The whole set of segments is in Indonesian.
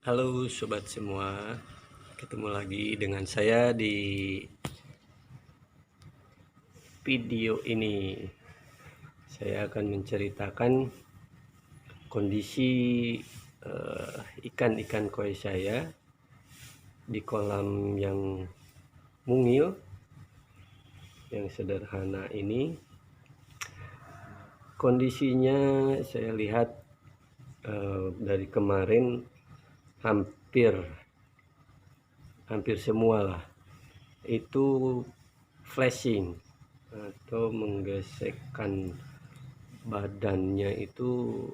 Halo sobat semua, ketemu lagi dengan saya di video ini. Saya akan menceritakan kondisi ikan-ikan koi saya di kolam yang mungil, yang sederhana ini. Kondisinya saya lihat dari kemarin hampir semua lah itu flashing atau menggesekkan badannya itu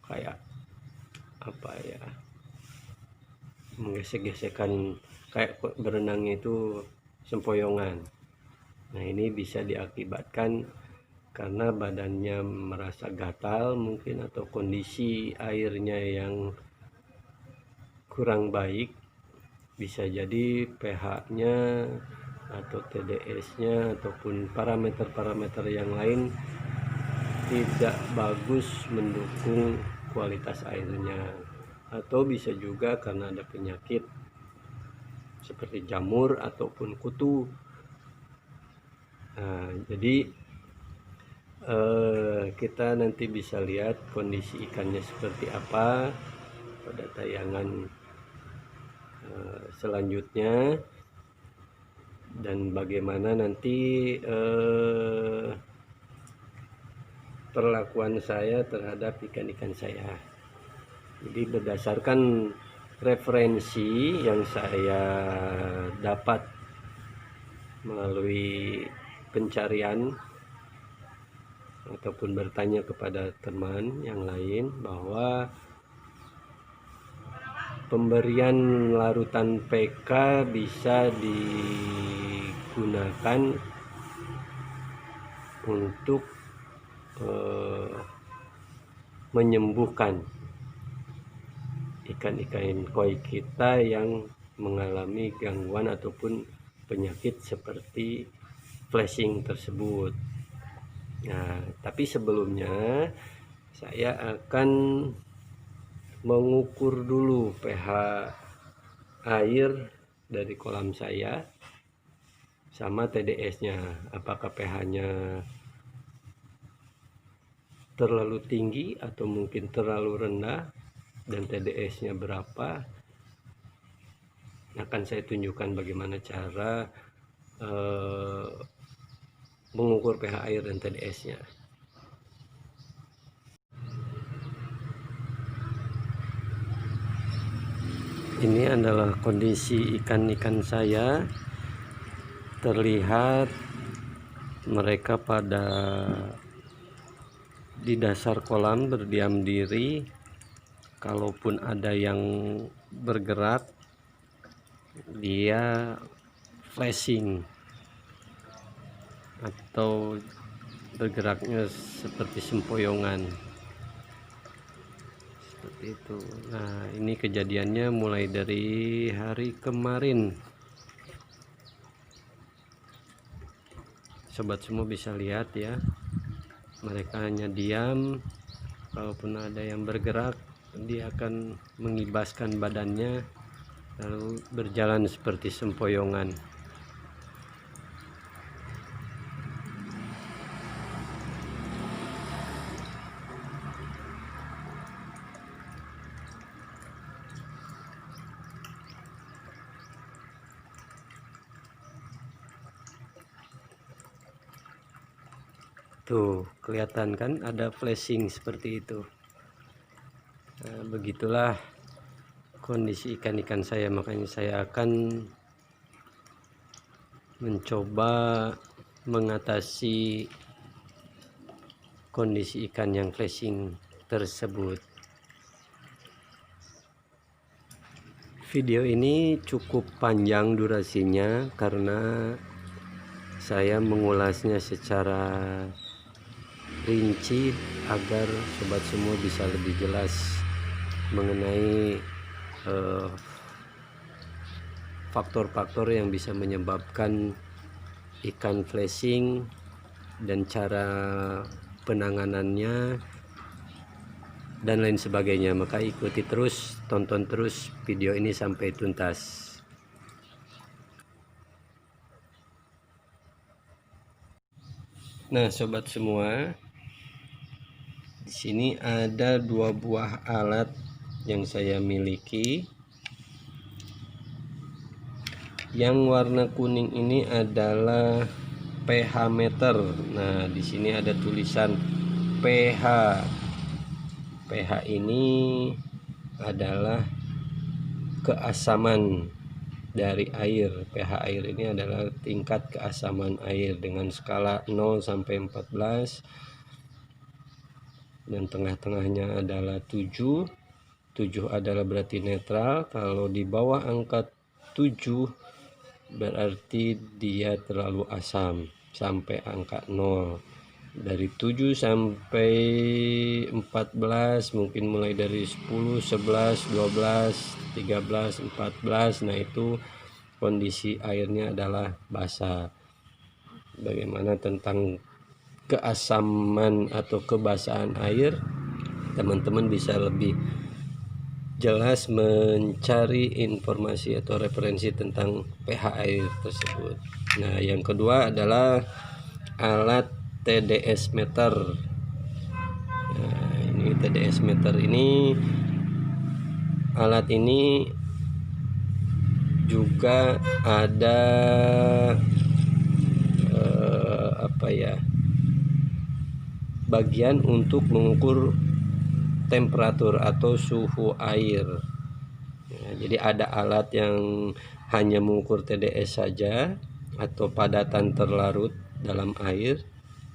kayak apa ya, menggesek-gesekan kayak berenangnya itu sempoyongan. Nah, ini bisa diakibatkan karena badannya merasa gatal mungkin, atau kondisi airnya yang kurang baik. Bisa jadi pH-nya atau TDS-nya ataupun parameter-parameter yang lain tidak bagus mendukung kualitas airnya, atau bisa juga karena ada penyakit seperti jamur ataupun kutu. Nah, jadi kita nanti bisa lihat kondisi ikannya seperti apa pada tayangan selanjutnya, dan bagaimana nanti perlakuan saya terhadap ikan-ikan saya. Jadi berdasarkan referensi yang saya dapat melalui pencarian ataupun bertanya kepada teman yang lain, bahwa pemberian larutan PK bisa digunakan untuk menyembuhkan ikan-ikan koi kita yang mengalami gangguan ataupun penyakit seperti flashing tersebut. Nah, tapi sebelumnya saya akan mengukur dulu pH air dari kolam saya sama TDS-nya, apakah pH-nya terlalu tinggi atau mungkin terlalu rendah, dan TDS-nya berapa. Akan saya tunjukkan bagaimana cara mengukur pH air dan TDS-nya. Ini adalah kondisi ikan-ikan saya. Terlihat mereka pada di dasar kolam berdiam diri. Kalaupun ada yang bergerak, dia flashing atau bergeraknya seperti sempoyongan, seperti itu. Nah, ini kejadiannya mulai dari hari kemarin. Sobat semua bisa lihat ya, mereka hanya diam. Kalaupun ada yang bergerak, dia akan mengibaskan badannya lalu berjalan seperti sempoyongan. Tuh, kelihatan kan ada flashing seperti itu. Nah, begitulah kondisi ikan-ikan saya. Makanya saya akan mencoba mengatasi kondisi ikan yang flashing tersebut. Video ini cukup panjang durasinya karena saya mengulasnya secara rinci agar sobat semua bisa lebih jelas mengenai faktor-faktor yang bisa menyebabkan ikan flashing dan cara penanganannya dan lain sebagainya. Maka ikuti terus, tonton terus video ini sampai tuntas. Nah, sobat semua, di sini ada 2 buah alat yang saya miliki. Yang warna kuning ini adalah pH meter. Nah, di sini ada tulisan pH. pH ini adalah keasaman dari air. pH air ini adalah tingkat keasaman air dengan skala 0 sampai 14, dan tengah-tengahnya adalah 7. 7 adalah berarti netral. Kalau di bawah angka 7 berarti dia terlalu asam, sampai angka 0. Dari 7 sampai 14, mungkin mulai dari 10, 11, 12, 13, 14. Nah, itu kondisi airnya adalah basa. Bagaimana tentang keasaman atau kebasahan air, teman-teman bisa lebih jelas mencari informasi atau referensi tentang pH air tersebut. Nah, yang kedua adalah alat TDS meter. Nah, ini TDS meter ini, alat ini juga ada bagian untuk mengukur temperatur atau suhu air. Ya, jadi ada alat yang hanya mengukur TDS saja atau padatan terlarut dalam air.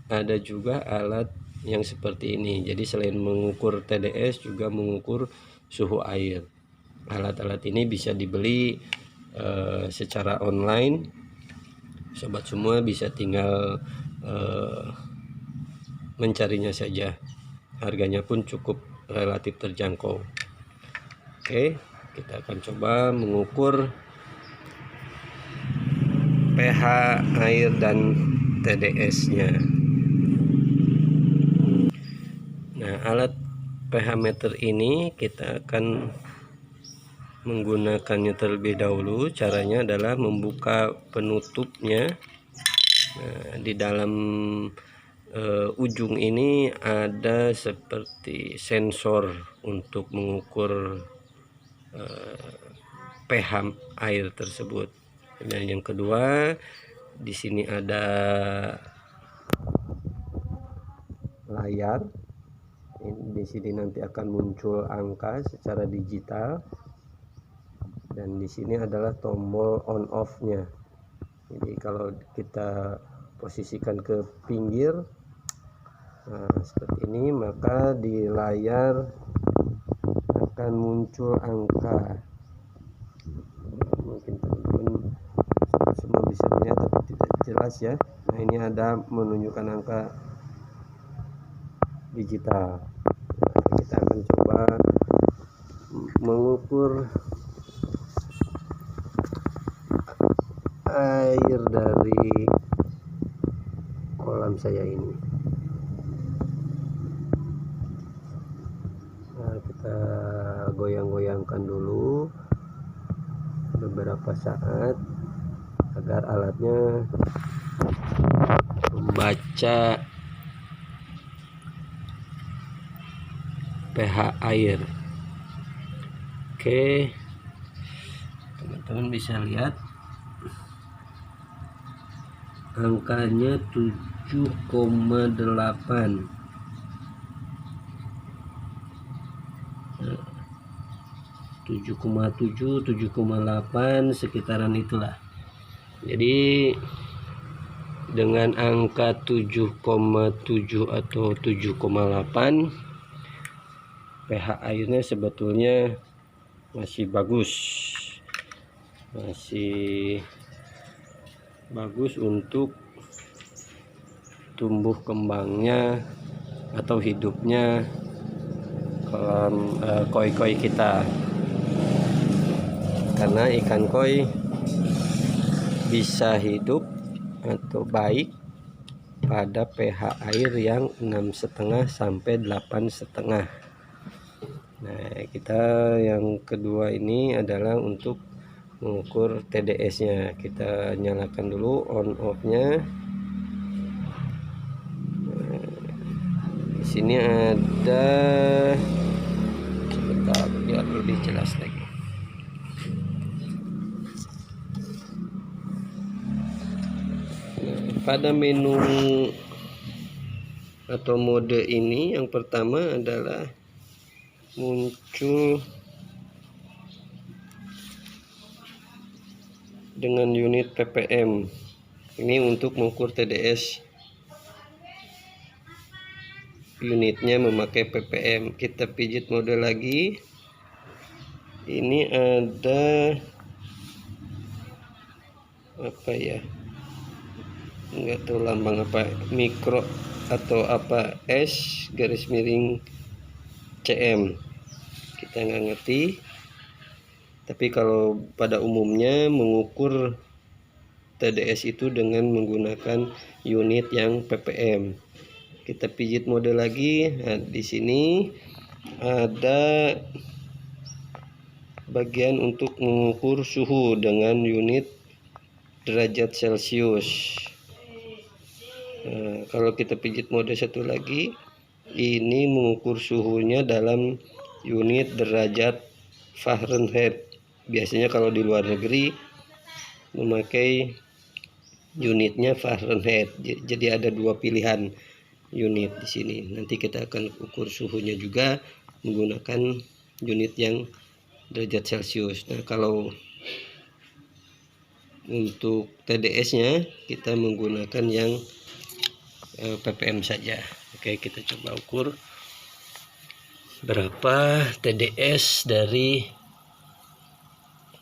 Ada juga alat yang seperti ini. Jadi selain mengukur TDS juga mengukur suhu air. Alat-alat ini bisa dibeli secara online. Sobat semua bisa tinggal mencarinya saja. Harganya pun cukup relatif terjangkau. Oke, kita akan coba mengukur pH air dan TDS-nya. Nah, alat pH meter ini kita akan menggunakannya terlebih dahulu. Caranya adalah membuka penutupnya. Nah, di dalam ujung ini ada seperti sensor untuk mengukur pH air tersebut. Dan yang kedua, di sini ada layar. Di sini nanti akan muncul angka secara digital, dan di sini adalah tombol on off-nya. Jadi kalau kita posisikan ke pinggir, nah, seperti ini, maka di layar akan muncul angka. Mungkin teman-teman semua bisa melihat tapi tidak jelas ya. Nah, ini ada menunjukkan angka digital. Nah, kita akan coba mengukur air dari kolam saya ini. Nah, kita goyang-goyangkan dulu beberapa saat agar alatnya membaca pH air. Oke, teman-teman bisa lihat angkanya 7,8. 7,7, 7,8 sekitaran itulah. Jadi dengan angka 7,7 atau 7,8, pH airnya sebetulnya masih bagus. Masih bagus untuk tumbuh kembangnya atau hidupnya kolam koi-koi kita. Karena ikan koi bisa hidup atau baik pada pH air yang 6,5 sampai 8,5. Nah, kita yang kedua ini adalah untuk mengukur TDS-nya. Kita nyalakan dulu on off-nya. Di sini ada, sebentar biar lebih jelas lagi. Pada menu atau mode ini yang pertama adalah muncul dengan unit ppm. Ini untuk mengukur TDS, unitnya memakai ppm. Kita pijit mode lagi. Ini ada apa ya, enggak tahu lambang apa, mikro atau apa, S garis miring CM, kita nggak ngerti. Tapi kalau pada umumnya mengukur TDS itu dengan menggunakan unit yang ppm. Kita pijit mode lagi. Nah, di sini ada bagian untuk mengukur suhu dengan unit derajat Celcius. Nah, kalau kita pijit mode satu lagi, ini mengukur suhunya dalam unit derajat Fahrenheit. Biasanya kalau di luar negeri memakai unitnya Fahrenheit. Jadi ada dua pilihan unit di sini. Nanti kita akan ukur suhunya juga menggunakan unit yang derajat Celcius. Nah, kalau untuk TDS-nya kita menggunakan yang ppm saja. Oke, kita coba ukur berapa TDS dari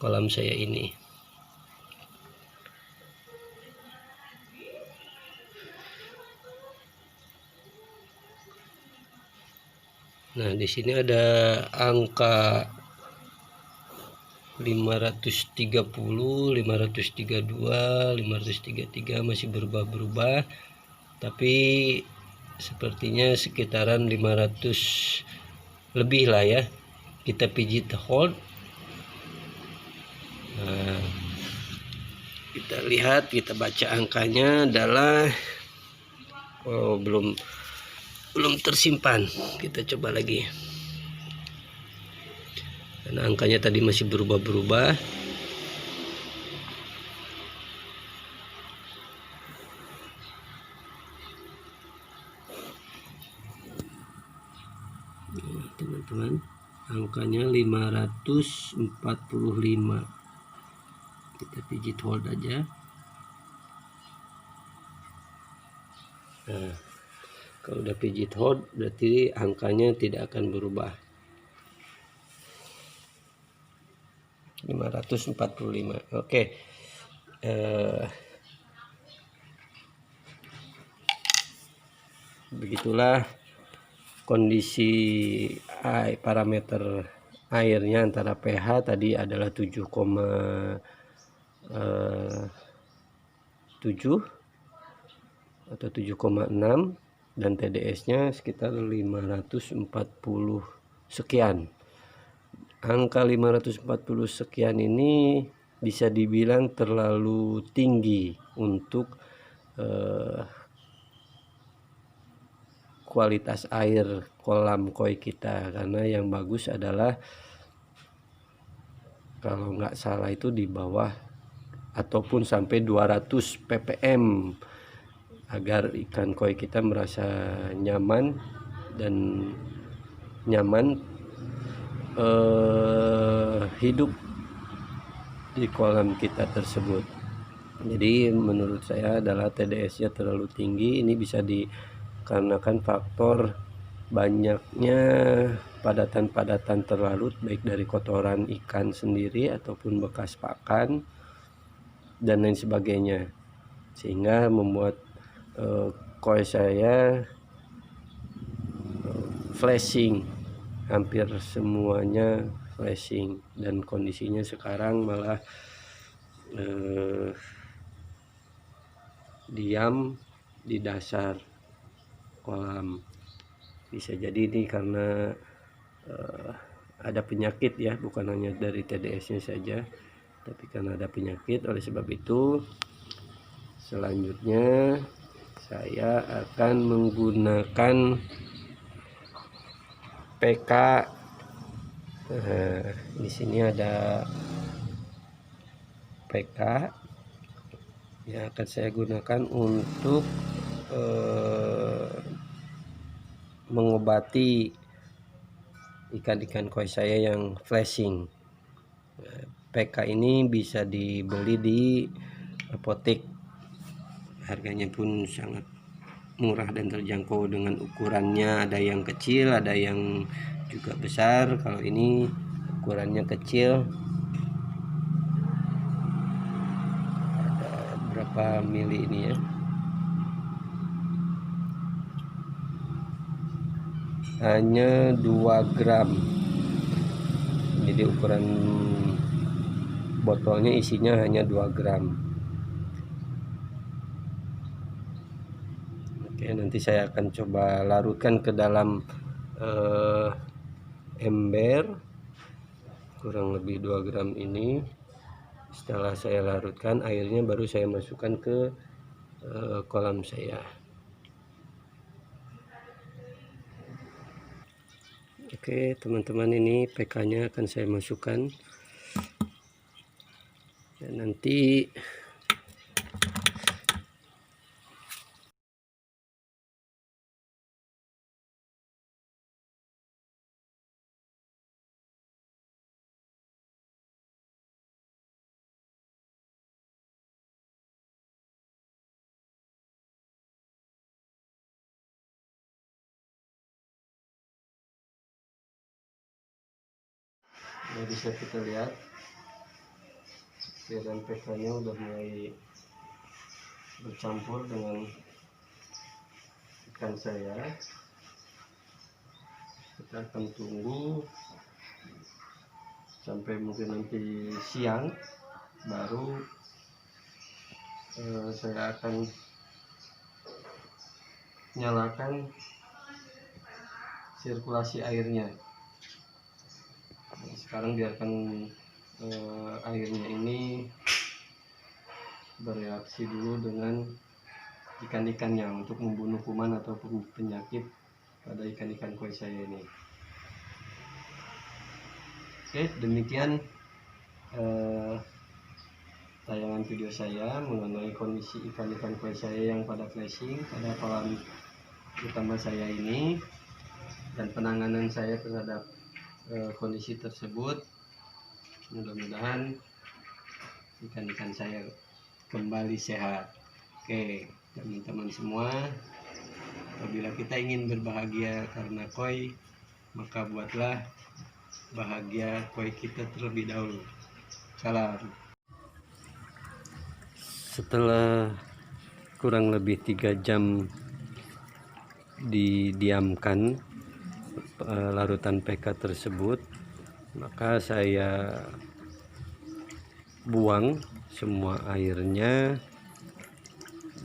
kolam saya ini. Nah, di sini ada angka 530, 532, 533, masih berubah-berubah, tapi sepertinya sekitaran 500 lebih lah ya. Kita pijit hold. Nah, kita lihat, kita baca angkanya adalah belum tersimpan. Kita coba lagi. Karena angkanya tadi masih berubah-berubah. Nah, teman-teman, angkanya 545. Kita pijit hold aja. Nah, kalau udah pijit hold berarti angkanya tidak akan berubah. 545. Oke. Begitulah kondisi parameter airnya. Antara pH tadi adalah 7,7 atau 7,6 dan TDS-nya sekitar 540 sekian. Angka 540 sekian ini bisa dibilang terlalu tinggi untuk kualitas air kolam koi kita, karena yang bagus adalah kalau nggak salah itu di bawah ataupun sampai 200 ppm agar ikan koi kita merasa nyaman hidup di kolam kita tersebut. Jadi menurut saya adalah TDS-nya terlalu tinggi. Ini bisa dikarenakan faktor banyaknya padatan-padatan terlalu, baik dari kotoran ikan sendiri ataupun bekas pakan dan lain sebagainya, sehingga membuat koi saya flashing, hampir semuanya flashing, dan kondisinya sekarang malah diam di dasar kolam. Bisa jadi ini karena ada penyakit ya, bukan hanya dari TDS-nya saja, tapi karena ada penyakit. Oleh sebab itu selanjutnya saya akan menggunakan PK. Di sini ada PK yang akan saya gunakan untuk mengobati ikan-ikan koi saya yang flashing. PK ini bisa dibeli di apotek, harganya pun sangat murah dan terjangkau dengan ukurannya. Ada yang kecil, ada yang juga besar. Kalau ini ukurannya kecil, ada berapa mili ini ya, hanya 2 gram. Jadi ukuran botolnya isinya hanya 2 gram. Oke, nanti saya akan coba larutkan ke dalam ember kurang lebih 2 gram ini. Setelah saya larutkan airnya, baru saya masukkan ke kolam saya. Oke teman-teman, ini PK-nya akan saya masukkan, dan nanti bisa kita lihat cairan PK-nya udah mulai bercampur dengan ikan saya. Kita akan tunggu sampai mungkin nanti siang, baru saya akan nyalakan sirkulasi airnya. Sekarang biarkan airnya ini bereaksi dulu dengan ikan-ikannya untuk membunuh kuman ataupun penyakit pada ikan-ikan koi saya ini. Oke, demikian tayangan video saya mengenai kondisi ikan-ikan koi saya yang pada flashing pada kolam utama saya ini, dan penanganan saya terhadap kondisi tersebut. Mudah-mudahan ikan-ikan saya kembali sehat. Oke teman-teman semua, apabila kita ingin berbahagia karena koi, maka buatlah bahagia koi kita terlebih dahulu. Salam. Setelah kurang lebih 3 jam didiamkan larutan PK tersebut, maka saya buang semua airnya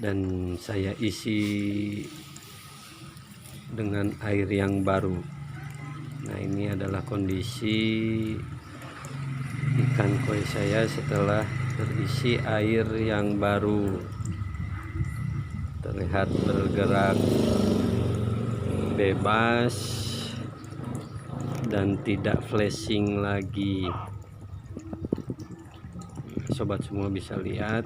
dan saya isi dengan air yang baru. Nah, ini adalah kondisi ikan koi saya setelah terisi air yang baru. Terlihat bergerak bebas dan tidak flashing lagi. Sobat semua bisa lihat,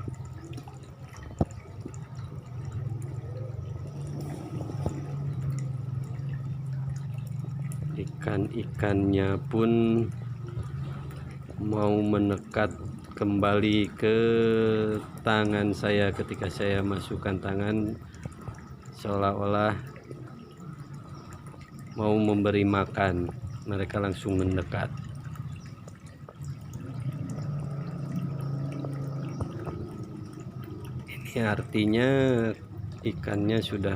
ikan-ikannya pun mau menekat kembali ke tangan saya. Ketika saya masukkan tangan, seolah-olah mau memberi makan, mereka langsung mendekat. Ini artinya ikannya sudah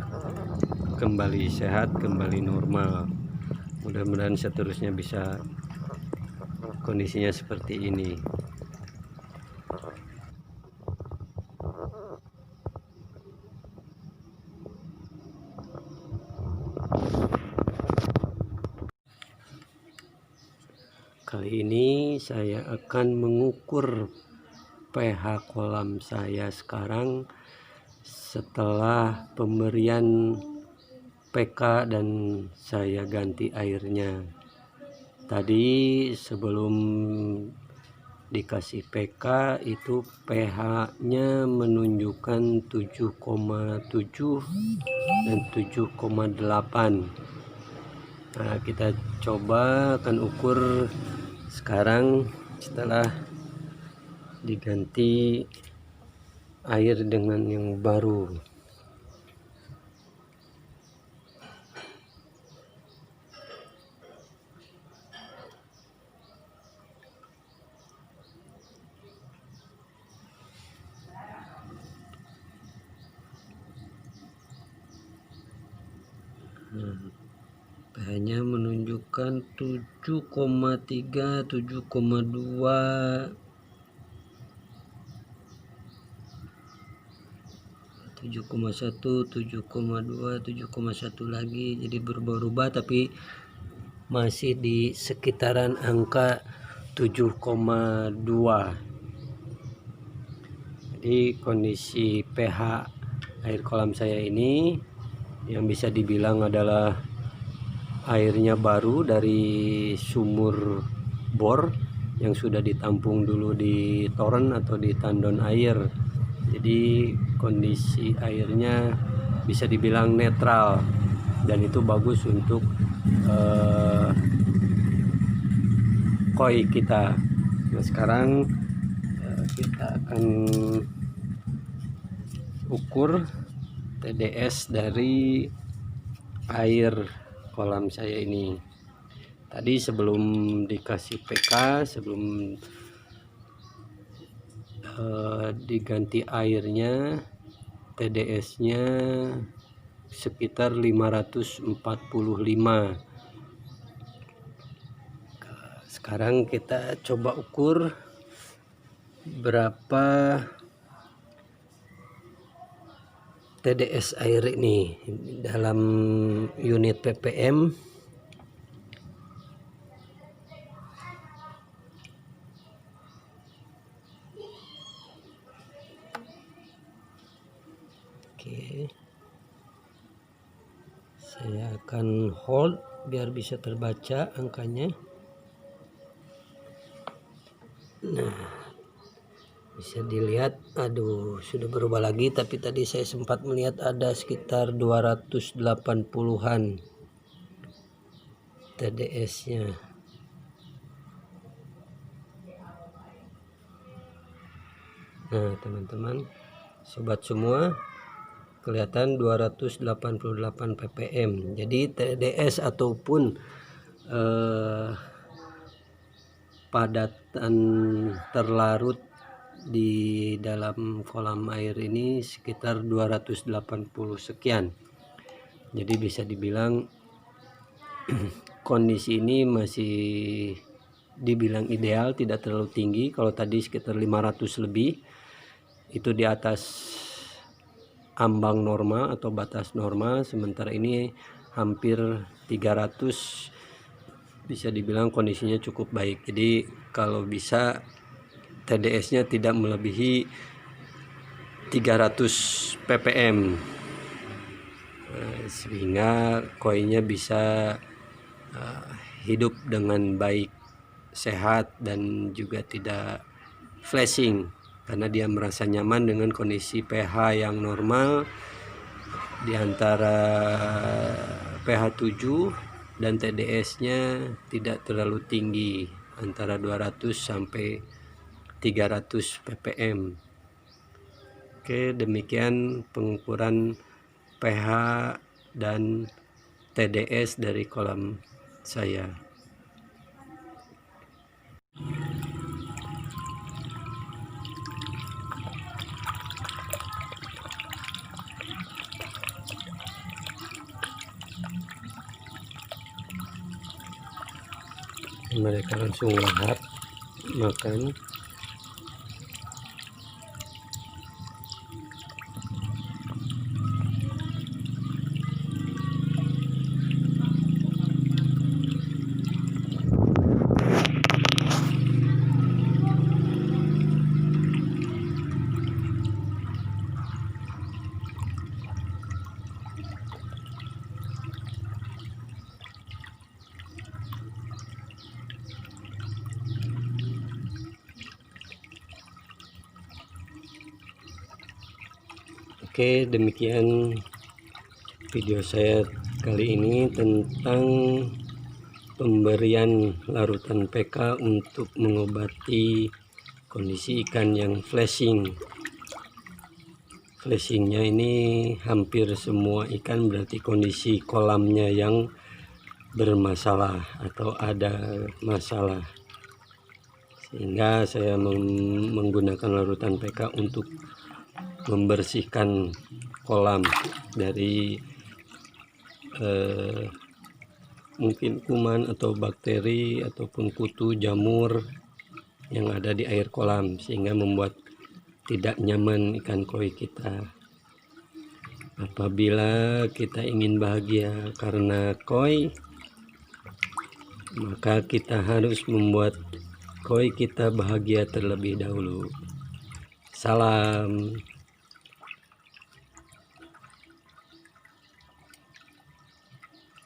kembali sehat, kembali normal. Mudah-mudahan seterusnya bisa kondisinya seperti ini. ini saya akan mengukur pH kolam saya sekarang setelah pemberian PK dan saya ganti airnya. Tadi sebelum dikasih PK itu pH-nya menunjukkan 7,7 dan 7,8. Nah, kita coba akan ukur sekarang setelah diganti air dengan yang baru. pH-nya menunjukkan 7,3, 7,2, 7,1, 7,2, 7,1 lagi, jadi berubah-ubah tapi masih di sekitaran angka 7,2. Jadi kondisi pH air kolam saya ini yang bisa dibilang adalah airnya baru dari sumur bor yang sudah ditampung dulu di toren atau di tandon air. Jadi kondisi airnya bisa dibilang netral dan itu bagus untuk koi kita. Nah, sekarang kita akan ukur TDS dari air kolam saya ini. Tadi sebelum dikasih PK, sebelum diganti airnya, TDS-nya sekitar 545. Sekarang kita coba ukur berapa TDS air ini dalam unit ppm. Oke, saya akan hold biar bisa terbaca angkanya. Nah, bisa dilihat, aduh sudah berubah lagi, tapi tadi saya sempat melihat ada sekitar 280-an TDS-nya. Nah, teman-teman, sobat semua, kelihatan 288 ppm. Jadi TDS ataupun padatan terlarut di dalam kolam air ini sekitar 280 sekian. Jadi bisa dibilang kondisi ini masih dibilang ideal, tidak terlalu tinggi. Kalau tadi sekitar 500 lebih, itu di atas ambang normal atau batas normal, sementara ini hampir 300, bisa dibilang kondisinya cukup baik. Jadi kalau bisa TDS-nya tidak melebihi 300 ppm, sehingga koinya bisa hidup dengan baik, sehat, dan juga tidak flashing karena dia merasa nyaman dengan kondisi pH yang normal di antara pH 7 dan TDS-nya tidak terlalu tinggi, antara 200 sampai 300 ppm. Oke, demikian pengukuran pH dan TDS dari kolam saya. Mereka langsung lahap makan. Oke, demikian video saya kali ini tentang pemberian larutan PK untuk mengobati kondisi ikan yang flashing. Flashingnya ini hampir semua ikan, berarti kondisi kolamnya yang bermasalah atau ada masalah, sehingga saya menggunakan larutan PK untuk membersihkan kolam dari mungkin kuman atau bakteri ataupun kutu jamur yang ada di air kolam, sehingga membuat tidak nyaman ikan koi kita. Apabila kita ingin bahagia karena koi, maka kita harus membuat koi kita bahagia terlebih dahulu. Salam.